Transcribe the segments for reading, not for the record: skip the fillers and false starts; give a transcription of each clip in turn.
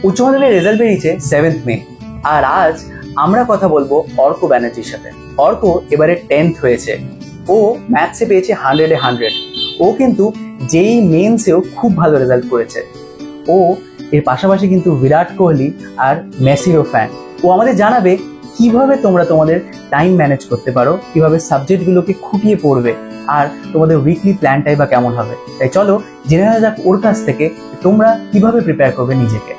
উচ্চ মাধ্যমিকের রেজাল্ট বেরিয়েছে 7th মে, আর আজ আমরা কথা বলবো অর্ক ব্যানার্জির সাথে। অর্ক এবারে 10th হয়েছে, ও ম্যাথসে পেয়েছে 100-এ 100। ও কিন্তু যেই মেন্সেও খুব ভালো রেজাল্ট করেছে। ও এর পাশাপাশি কিন্তু বিরাট কোহলি আর মেসিরও ফ্যান। ও আমাদের জানাবে কিভাবে তোমরা তোমাদের টাইম ম্যানেজ করতে পারো, কিভাবে সাবজেক্টগুলোকে খুঁটিয়ে পড়বে, আর তোমাদের উইকলি প্ল্যানটাই বা কেমন হবে। তাই চলো জেনে নেওয়া যাক ওর কাছ থেকে তোমরা কিভাবে প্রিপেয়ার করবে নিজেকে।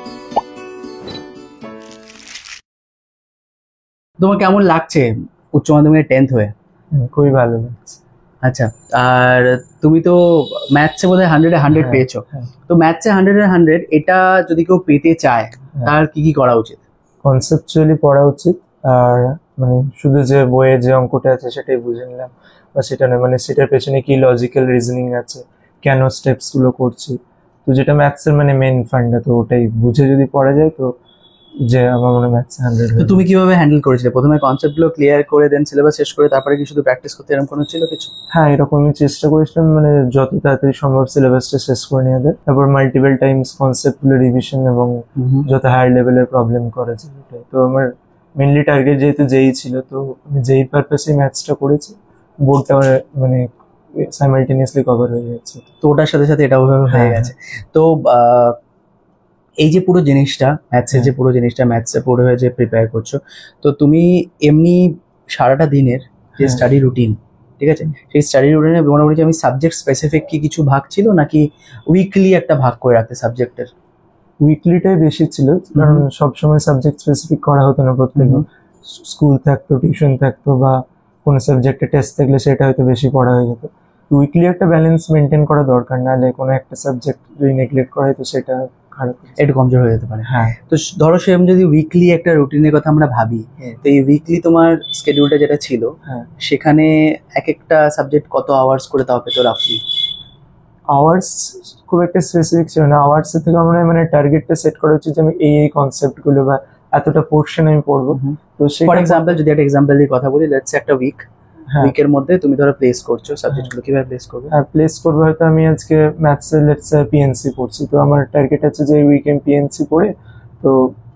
তোমার কেমন লাগছে উচ্চ মাধ্যমিকের 10th হয়ে? খুবই ভালো লাগছে। আচ্ছা, আর তুমি তো ম্যাথসে বোধহয় 100-এ 100 পেয়েছো। তো ম্যাথসে 100-এ 100 এটা যদি কেউ পেতে চায় তার কি কি করা উচিত? কনসেপচুয়ালি পড়া উচিত, আর মানে শুধু যে বইয়ে যে অঙ্কটা আছে সেটাই বুঝে নিলাম বা সেটা নয়, মানে সেটার পেছনে কি লজিক্যাল রিজনিং আছে, কেন স্টেপস গুলো করছি, তো যেটা ম্যাথসের মানে মেইন ফান্ডা, তো ওটাই বুঝে যদি পড়া যায় তো যে আমার মনে হয় ম্যাথস 100। তো তুমি কিভাবে হ্যান্ডেল করেছিলে? প্রথমে কনসেপ্টগুলো ক্লিয়ার করে দেন সিলেবাস শেষ করে তারপরে কি শুধু প্র্যাকটিস করতে, এরকম কোনো ছিল কিছু? হ্যাঁ, এরকম আমি চেষ্টা করেছিলাম, মানে যত তাড়াতাড়ি সম্ভব সিলেবাসটা শেষ করে নিয়ে দেয়, তারপর মাল্টিপল টাইমস কনসেপ্টগুলো রিভিশন এবং যত হায়ার লেভেলের প্রবলেম করেছে ওটাই। তো আমার মেনলি টার্গেট যেহেতু যেই ছিল, তো আমি যেই পারপাসে ম্যাথসটা করেছি, বোর্ডটা মানে সাইমালটেনিয়াসলি কভার হয়ে যাচ্ছে। তো ওটার সাথে সাথে এটা ওভাবে হয়ে গেছে। তো এই যে পুরো জিনিসটা ম্যাথসের, যে পুরো জিনিসটা ম্যাথসে পুরো হয়ে যে প্রিপেয়ার করছো, তো তুমি এমনি সারাটা দিনের যে স্টাডি রুটিন, ঠিক আছে, সেই স্টাডি রুটিনে মোটামুটি আমি সাবজেক্ট স্পেসিফিক কি কিছু ভাগ ছিল, নাকি উইকলি একটা ভাগ করে রাখতে সাবজেক্টের? উইকলিটাই বেশি ছিল, কারণ সবসময় সাবজেক্ট স্পেসিফিক করা হতো না। প্রত্যেক স্কুল থাকতো, টিউশন থাকতো, বা কোনো সাবজেক্টে টেস্ট থাকলে সেটা হয়তো বেশি পড়া হয়ে যেত। উইকলি একটা ব্যালেন্স মেনটেন করা দরকার, নাহলে কোনো একটা সাবজেক্ট যদি নেগলেক্ট করা হয় তো সেটা খারাপ, একটু কমজোর হয়ে যেতে পারে। হ্যাঁ। তো ধরো সেরকম যদি উইকলি একটা রুটিনের কথা আমরা ভাবি, তো এই উইকলি তোমার স্কেডিউলটা যেটা ছিল সেখানে এক একটা সাবজেক্ট কত আওয়ার্স করে তাও পেতো রাফলি? আওয়ার্স খুব একটা স্পেসিফিক ছিল না। আওয়ার্সের থেকে আমার মানে টার্গেটটা সেট করা উচিত যে আমি এই কনসেপ্টগুলো বা এতটা পোর্শন আমি পড়বো। তো ফর এক্সাম্পল, যদি একটা এক্সাম্পল দিয়ে কথা বলি, লেটস সে একটা উইকের মধ্যে তুমি ধরো প্লেস করছো সাবজেক্টগুলো, কিভাবে প্লেস করবে? প্লেস করবো হয়তো আমি আজকে ম্যাথসে লেটস সে পিএনসি পড়ছি, তো আমার টার্গেট আছে যে এই উইকেন্ড পিএনসি পড়ে তো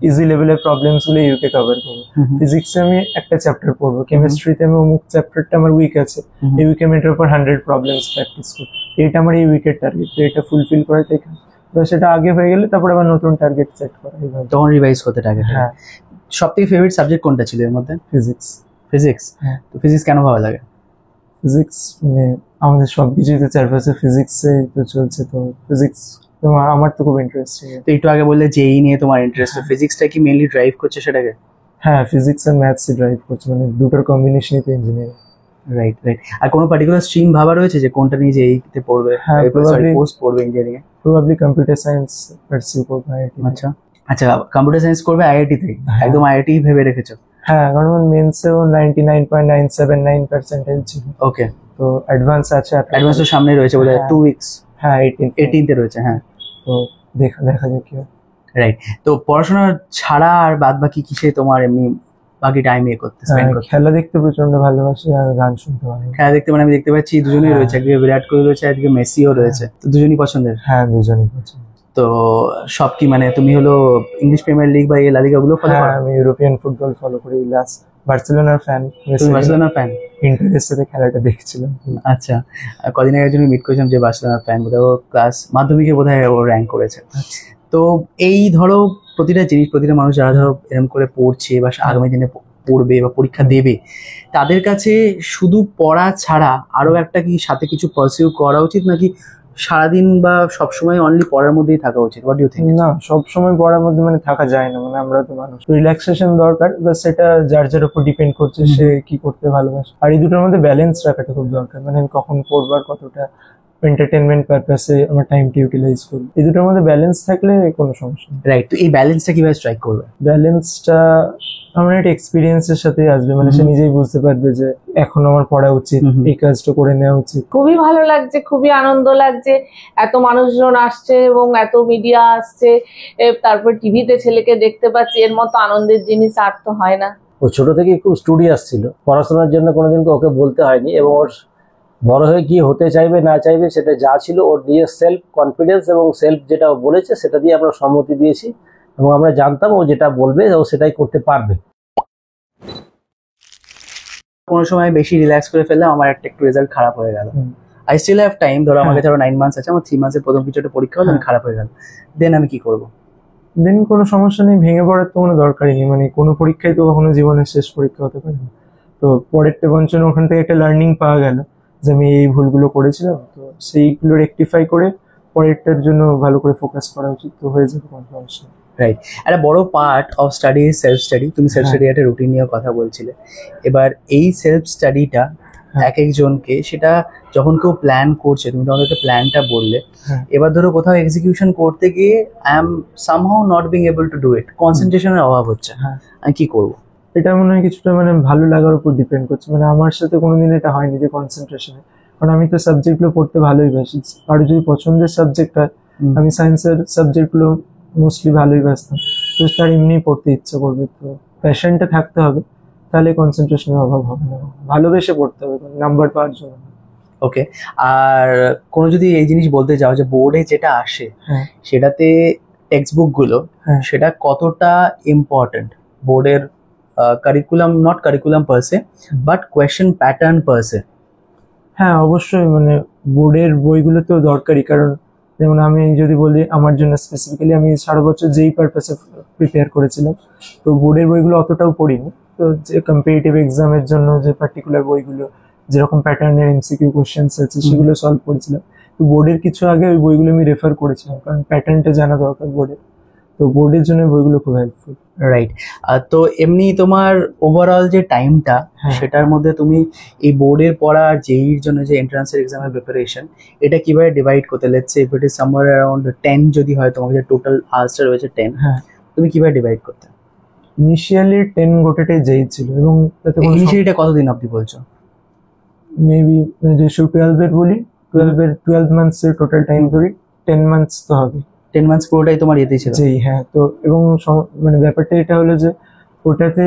ইজি লেভেলের প্রবলেমসগুলো ইউকে কভার করবো। ফিজিক্সে আমি একটা চ্যাপ্টার পড়বো, কেমিস্ট্রিতে আমি অমুক চ্যাপ্টারটা আমার উইক আছে, এই উইকে আমি এটার উপর 100 প্রবলেমস প্র্যাকটিস করবো। এটা আমার এই উইকের টার্গেট, তো এটা ফুলফিল করে থেকে তো সেটা আগে হয়ে গেলে তারপর আবার নতুন টার্গেট সেট করা, তখন রিভাইজ করতে টার্গেট। হ্যাঁ। সব থেকে ফেভারিট সাবজেক্ট কোনটা ছিল এর মধ্যে? ফিজিক্স। ফিজিক্স? তো ফিজিক্স কেন ভালো লাগে? ফিজিক্স মানে আমাদের সবকিছুই তো চারপাশে ফিজিক্সে তো চলছে, তো ফিজিক্স আমার তো খুব ইন্টারেস্টিং। তো একটু আগে বললে যেই নিয়ে তোমার ইন্টারেস্ট, তো ফিজিক্সটা কি মেইনলি ড্রাইভ করছে সেটাকে? হ্যাঁ, ফিজিক্স আর ম্যাথসই ড্রাইভ করছে, মানে দুটোর কম্বিনেশনই তো ইঞ্জিনিয়ারিং। Right right. আর কোনো পার্টিকুলার স্ট্রিম ভাবা রয়েছে যে কোনটা নিয়ে যে এইতে পড়বে? হ্যাঁ, কোর্স পড়বে ইঞ্জিনিয়ারিং এ? প্রবাবলি কম্পিউটার সায়েন্স পারসিউ করব আইআইটি। আচ্ছা আচ্ছা, কম্পিউটার সায়েন্স করবে আইআইটি তে? একদম আইআইটি ভেবে রেখেছো? হ্যাঁ, কারণ মেন্সেও 99.979% ছিল। ওকে। তো অ্যাডভান্স আছে, অ্যাডভান্স তো সামনে রয়েছে বোধহয় 2 উইকস। হ্যাঁ, 18th রয়েছে। হ্যাঁ, তো দেখা যাক কি হয়। রাইট। তো পড়াশোনা ছাড়া আর বাদ বাকি কিসে তোমার এমনি বাকি টাইম করতে স্পেন্ড করতে? খেলা দেখতে প্রচন্ড ভালোবাসি, আর গান শুনতে ভালো। খেলা দেখতে মানে আমি দেখতে পাচ্ছি দুজনেই রয়েছে, একদিকে বিরাট কোহলি রয়েছে, একদিকে মেসিও রয়েছে, তো দুজনই পছন্দের? হ্যাঁ, দুজনই পছন্দ। তো সব কি মানে তুমি হলো ইংলিশ প্রিমিয়ার লিগ বা এই লা লিগা গুলো ফলো করো? আমি ইউরোপিয়ান ফুটবল ফলো করি। লাস্ট বার্সেলোনার ফ্যান। তুমি বার্সেলোনার ফ্যান? ইন্টারের সাথে খেলাটা দেখছিলাম। আচ্ছা, কদিন আগে একজন মিট করেছিলাম যে বার্সেলোনার ফ্যান, বোধহয় ও ক্লাস মাধ্যমিকে বোধহয় ও র্যাঙ্ক করেছে। তো এই ধরো প্রতিটা জিনিস, প্রতিটা মানুষ যারা ধরো এরকম করে পড়ছে বা আগামী দিনে পড়বে বা পরীক্ষা দেবে, তাদের কাছে শুধু পড়া ছাড়া আরো একটা কি সাথে কিছু পারসিউ করা উচিত, নাকি সারাদিন বা সবসময় অনলি পড়ার মধ্যেই থাকা উচিত? What do you think? না, সবসময় পড়ার মধ্যে মানে থাকা যায় না, মানে আমরা তো মানুষ, রিল্যাক্সেশন দরকার, বাট সেটা যার যার উপর ডিপেন্ড করছে সে কি করতে ভালোবাসে। আর এই দুটোর মধ্যে ব্যালেন্স রাখাটা খুব দরকার, মানে আমি কখন পড়বো আর কতটা এন্টারটেনমেন্ট পারপাসে আমার টাইমটা ইউটিলাইজ করবো, এই দুটোর মধ্যে ব্যালেন্স থাকলে কোনো সমস্যা নেই। রাইট। তো এই ব্যালেন্সটা কিভাবে স্ট্রাইক করবে? ব্যালেন্সটা আমার একটা এক্সপিরিয়েন্সের সাথে আসবে, মানে সে নিজেই বুঝতে পারবে যে এখন আমার পড়া উচিত, এই কাজটা করে নেওয়া উচিত। খুবই ভালো লাগছে, খুবই আনন্দ লাগছে, এত মানুষজন আসছে এবং এত মিডিয়া আসছে, তারপর টিভিতে ছেলেকে দেখতে পাচ্ছি, এর মতো আনন্দের জিনিস আর তো হয় না। ও ছোট থেকে খুব স্টুডিয়াস ছিল, পড়াশোনার জন্য কোনোদিন ওকে বলতে হয়নি, এবং ওর বড় হয়ে কি হতে চাইবে না চাইবে সেটা যা ছিল ওর নিজের সেলফ কনফিডেন্স এবং সেলফ যেটা বলেছে সেটা দিয়ে আমরা সম্মতি দিয়েছি, এবং আমরা জানতাম ও যেটা বলবে ও সেটাই করতে পারবে। কোনো সময় বেশি রিল্যাক্স করে ফেললাম, আমার একটু রেজাল্ট খারাপ হয়ে গেল, আই স্টিল হ্যাভ টাইম, ধরো আমাকে ধরো 9 মান্থস আছে, আমার 3 মান্থসের প্রথম কিছু একটা পরীক্ষা হলো, আমি খারাপ হয়ে গেল, দেন আমি কি করব? দেন কোনো সমস্যা নেই, ভেঙে পড়ার তো কোনো দরকারই নেই, মানে কোনো পরীক্ষাই তো কখনো জীবনের শেষ পরীক্ষা হতে পারে না। তো পরেরটা বঞ্চন ওখান থেকে একটা লার্নিং পাওয়া গেল যে আমি এই ভুলগুলো করেছিলাম, তো সেইগুলো রেকটিফাই করে পরেরটার জন্য ভালো করে ফোকাস করা উচিত, তো হয়ে যাবে কোনো সমস্যা নেই। রাইট, একটা বড় part of study is self study. তুমি সেলফ স্টাডি একটা রুটিন নিয়ে কথা বলছিলে, এবার এই সেলফ স্টাডিটা এক একজনকে, সেটা যখন কেউ প্ল্যান করছে, তুমি তোমাদের একটা প্ল্যানটা বললে, এবার ধরো কোথাও এক্সিকিউশন করতে গিয়ে I am somehow not being able to do it, কনসেন্ট্রেশনের অভাব হচ্ছে, আমি কি করবো? এটা মনে হয় কিছুটা মানে ভালো লাগার উপর ডিপেন্ড করছে, মানে আমার সাথে কোনোদিন এটা হয়নি যে কনসেন্ট্রেশনে, কারণ আমি তো সাবজেক্টগুলো পড়তে ভালোই বাসি, আর যদি পছন্দের সাবজেক্ট হয়, আমি সায়েন্সের সাবজেক্টগুলো মোস্টলি ভালোই বাসতাম, তো তার এমনি পড়তে ইচ্ছা করবে, তো প্যাশনটা থাকতে হবে, তাহলে কনসেন্ট্রেশনের অভাব হবে না, ভালোবেসে পড়তে হবে নাম্বার পাওয়ার জন্য। ওকে, আর কোনো যদি এই জিনিস বলতে যাও যে বোর্ডে যেটা আসে সেটাতে টেক্সট বুকগুলো, সেটা কতটা ইম্পর্টেন্ট বোর্ডের curriculum, not curriculum per se but question pattern per se? হ্যাঁ অবশ্যই, মানে বোর্ডের বইগুলো তো দরকারি, কারণ যেমন আমি যদি বলি আমার জন্য স্পেসিফিক্যালি, আমি সারা বছর যেই পারপাসে প্রিপেয়ার করেছিলাম, তো বোর্ডের বইগুলো অতটাও পড়িনি, তো যে কম্পিটিটিভ এক্সামের জন্য যে পার্টিকুলার বইগুলো যেরকম প্যাটার্নের এমসিকিউ কোশ্চেন্স আছে সেগুলো সলভ করেছিলাম, তো বোর্ডের কিছু আগে ওই বইগুলো আমি রেফার করেছিলাম, কারণ প্যাটার্নটা জানা দরকার বোর্ডের, তো বোর্ডের জন্য বইগুলো খুব হেল্পফুল। রাইট, তো এমনি তোমার ওভারঅল যে টাইমটা, সেটার মধ্যে তুমি এই বোর্ডের পড়া আর জেইর জন্য যে এন্ট্রান্সের এক্সামের প্রিপারেশন, এটা কিভাবে ডিভাইড করতে? Let's say if it is somewhere around 10 যদি হয়, তোমার যে টোটাল আওয়ার্সটা রয়েছে 10, তুমি কিভাবে ডিভাইড করতে? ইনিশিয়ালি 10 গোটাটাই যেই ছিল, এবং তাতে ইনিশিয়ালিটা কতদিন অবধি বলছো? মেবি যে 12 বলি, 12 মান্থসের টোটাল টাইম ধরি, 10 মান্থস তো হবে। 10 মান্থস পুরোটাই তোমার ইয়েতেই ছিল? জি হ্যাঁ, তো এবং মানে ব্যাপারটা এটা হলো যে ওটাতে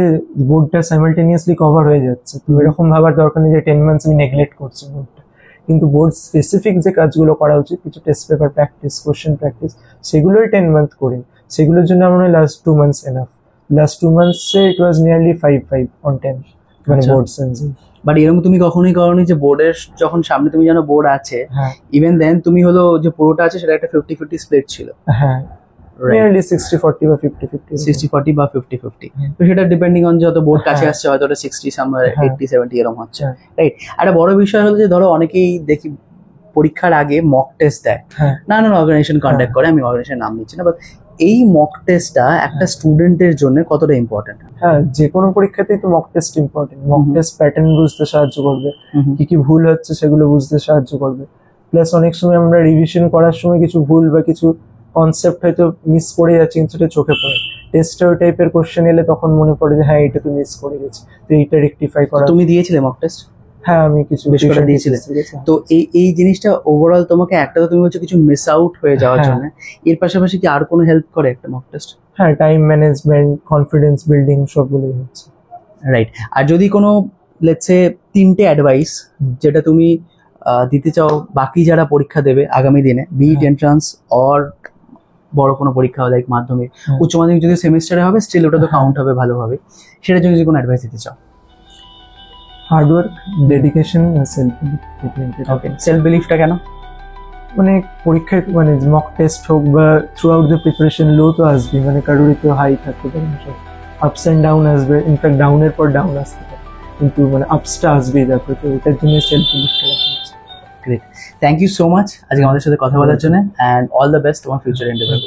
বোর্ডটা সাইমালটেনিয়াসলি কভার হয়ে যাচ্ছে, তো এরকম ভাবার দরকার নেই যে 10 মান্থস আমি নেগলেক্ট করছি বোর্ডটা, কিন্তু বোর্ড স্পেসিফিক যে কাজগুলো করা উচিত, কিছু test paper practice, question practice, সেগুলোই 10 মান্থ করি, সেগুলোর জন্য আমার লাস্ট 2 মান্থস এনাফ। লাস্ট 2 মান্থসে ইট ওয়াজ নিয়ারলি 5 on 10, মানে বোর্ড সেন্স। বাট এরকম তুমি কখনোই করোনি যে বোর্ডের যখন সামনে তুমি জানো বোর্ড আছে, ইভেন দেন তুমি হলো যে পুরোটা আছে সেটা একটা 50-50 স্প্লিট ছিল? হ্যাঁ, নিয়ারলি 60-40 বা 50-50, 60-40 বা 50-50, তো সেটা ডিপেন্ডিং অন যত বোর্ড কাছে আসছে, হয়তো ওটা 60 সামওয়্যার 80-70 এরকম হচ্ছে, রাইট? একটা বড় বিষয় হলো যে ধরো অনেকেই দেখি পরীক্ষার আগে মক টেস্ট দেয়, নানান অর্গানাইজেশন কন্ডাক্ট করে, আমি অর্গানাইজেশন নাম নিচ্ছি না, বাট এই মক টেস্টটা একটা স্টুডেন্টের জন্য কতটা ইম্পর্টেন্ট? হ্যাঁ, যে কোনো পরীক্ষাতেই তো mock test important. Mock test pattern বুঝতে সাহায্য করবে, কি কি ভুল হচ্ছে সেগুলো বুঝতে সাহায্য করবে, প্লাস অনেক সময় আমরা রিভিশন করার সময় কিছু ভুল বা কিছু কনসেপ্ট হয়তো মিস করে যাচ্ছি, কিন্তু সেটা চোখে পড়ে, টেস্টে ওই টাইপের কোশ্চেন এলে তখন মনে পড়ে যে হ্যাঁ এটা তো মিস করে গেছি, তো এইটা রেকটিফাই করা। তুমি দিয়েছিলে মক টেস্ট? হ্যাঁ, আমি কিছু বেশ করে দিয়েছিলে। তো এই জিনিসটা ওভারঅল তোমাকে, একটা তো তুমি বলছো কিছু মিস আউট হয়ে যাওয়ার জন্য, এর পাশাপাশি কি আর কোনো হেল্প করে একটা মক টেস্ট? হ্যাঁ, টাইম ম্যানেজমেন্ট, কনফিডেন্স বিল্ডিং সবগুলোই হচ্ছে। রাইট, আর যদি কোনো লেটস সে 3টে অ্যাডভাইস যেটা তুমি দিতে চাও বাকি যারা পরীক্ষা দেবে আগামী দিনে, বি ইট এন্ট্রান্স অর বড় কোনো পরীক্ষা লাইক মাধ্যমিক, উচ্চ মাধ্যমিক যদি সেমিস্টারে হবে স্টিল ওটা তো কাউন্ট হবে ভালোভাবে, সেটার জন্য যদি কোনো অ্যাডভাইস দিতে চাও? Hard work, dedication, self belief. Okay, self বিলিফটা কেন? মানে পরীক্ষায় মানে মক টেস্ট হোক বা থ্রু আউট দ্য প্রিপারেশন লো তো আসবে, মানে কারোরই তো হাই থাকতে পারে, আপস অ্যান্ড ডাউন আসবে, ইনফ্যাক্ট ডাউনের পর ডাউন আসতে পারে, কিন্তু মানে আপসটা আসবেই, তারপরে তো ওটার জন্য সেলফ বিলিফটা রাখা হচ্ছে। Great, thank you so much আজকে আমাদের সাথে কথা বলার জন্য, অ্যান্ড অল দ্য বেস্ট তোমার ফিউচার এন্ডেভার।